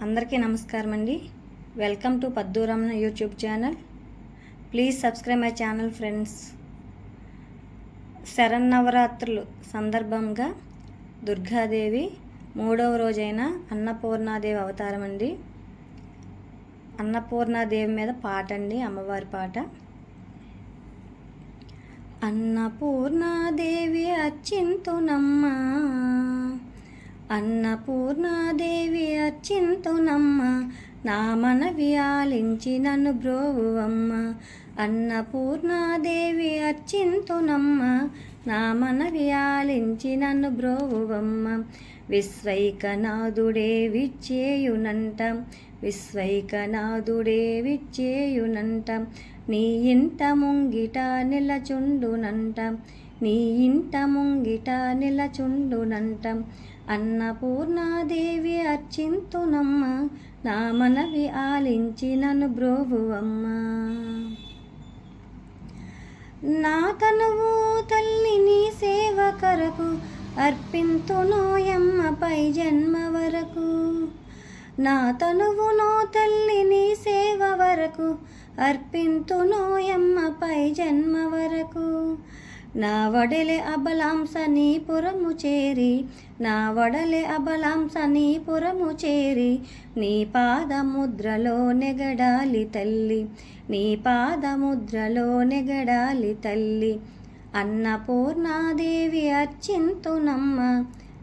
అందరికీ నమస్కారం అండి. Welcome to Padduramma YouTube channel. Please subscribe my channel friends. శరన్నవరాత్రులు సందర్భంగా దుర్గాదేవి 3వ రోజైన అన్నపూర్ణాదేవి అవతారం అండి. అన్నపూర్ణాదేవి మీద పాట అండి, అమ్మవారి పాట. అన్నపూర్ణాదేవి అర్చింతునమ్మ, అన్నపూర్ణాదేవి అర్చింతునమ్మ, నా మనవి ఆలించి నన్ను బ్రోవువమ్మ. అన్నపూర్ణాదేవి అర్చింతునమ్మ, నా మనవి ఆలించి నన్ను బ్రోవువమ్మ. విశ్వైకనాథుడే విచ్చేయునంట, విశ్వైకనాథుడే విచ్చేయునంట, నీ ఇంట ముంగిట నిలచుండునంట, నీ ఇంట ముంగిట నిలచుండునంట. అన్నపూర్ణాదేవి అర్చింతునమ్మ, నా మనవి ఆలించి నన్ను బ్రోవువమ్మ. నా తనువు తల్లి నీ సేవ కరకు, అర్పింతునోయమ్మ పై జన్మ వరకు. నా తనువునో తల్లి నీ సేవ వరకు, అర్పింతునోయమ్మ పై జన్మ వరకు. నా వడలే అబలాంస నీ పురము చేరి, నా వడలే అబలాంస నీ పురము చేరి, నీ పాదముద్రలో నెగడాలి తల్లి, నీ పాదముద్రలో నెగడాలి తల్లి. అన్నపూర్ణాదేవి అర్చింతునమ్మ,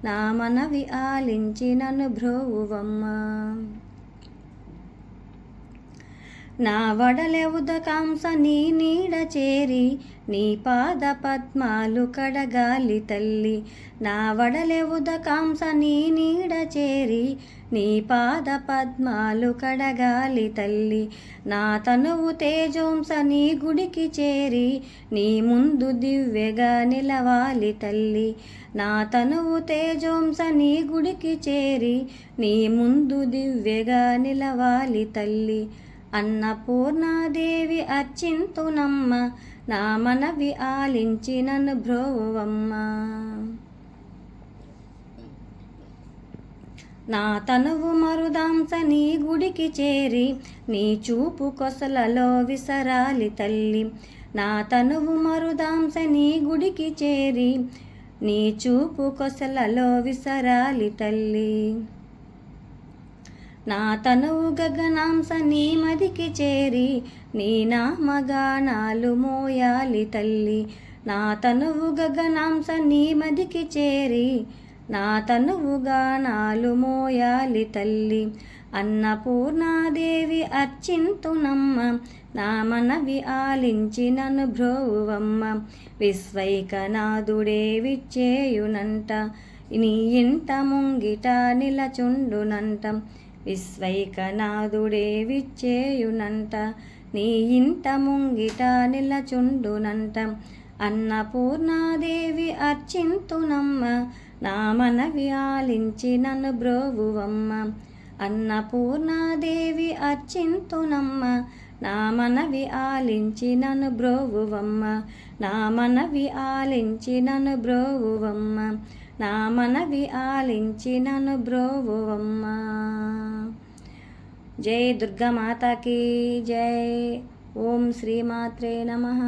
నా మనవి ఆలించి నన్ను బ్రోవువమ్మ. నా వడలె ఉదకాంస నీ నీడ చేరి, నీ పాద పద్మాలు కడగాలి తల్లి. నా వడలె ఉదకాంస నీ నీడ చేరి, నీ పాద పద్మాలు కడగాలి తల్లి. నా తనువు తేజోంస నీ గుడికి చేరి, నీ ముందు దివ్యగా నిలవాలి తల్లి. నా తనువు తేజోంస నీ గుడికి చేరి, నీ ముందు దివ్యగా నిలవాలి తల్లి. అన్నపూర్ణాదేవి అర్చింతునమ్మ, నా మనవి ఆలించి నన్ను బ్రోవువమ్మ. నా తనువు మరుదాంస నీ గుడికి చేరి, నీ చూపు కొసలలో విసరాలి తల్లి. నా తనువు మరుదాంస నీ గుడికి చేరి, నీ చూపు కొసలలో విసరాలి తల్లి. నా తనువు గగనాంస నీ మదికి చేరి, నీ నామగానాలు మోయాలి తల్లి. నా తనువు గగనాంస నీ మదికి చేరి, నా తనువు గానాలు మోయాలి తల్లి. అన్నపూర్ణాదేవి అర్చింతునమ్మ, నా మనవి ఆలించి నన్ను బ్రోవువమ్మ. విశ్వైకనాథుడే విచ్చేయునంట, నీ ఇంట ముంగిట నిలచుండునంట, విశ్వైకనాథుడే విచ్చేయునంట, నీ ఇంట ముంగిట నిలచుండునంట. అన్నపూర్ణాదేవి అర్చింతునమ్మ, నా మనవి ఆలించి నన్ను బ్రోవువమ్మ. అన్నపూర్ణాదేవి అర్చింతునమ్మ, నా మనవి ఆలించి నన్ను బ్రోవువమ్మ. నా మనవి ఆలించి నన్ను బ్రోవువమ్మ, నా మనవి ఆలించి నన్ను బ్రోవువమ్మ. జై దుర్గా మాతాకి జై. ఓం శ్రీమాత్రే నమః.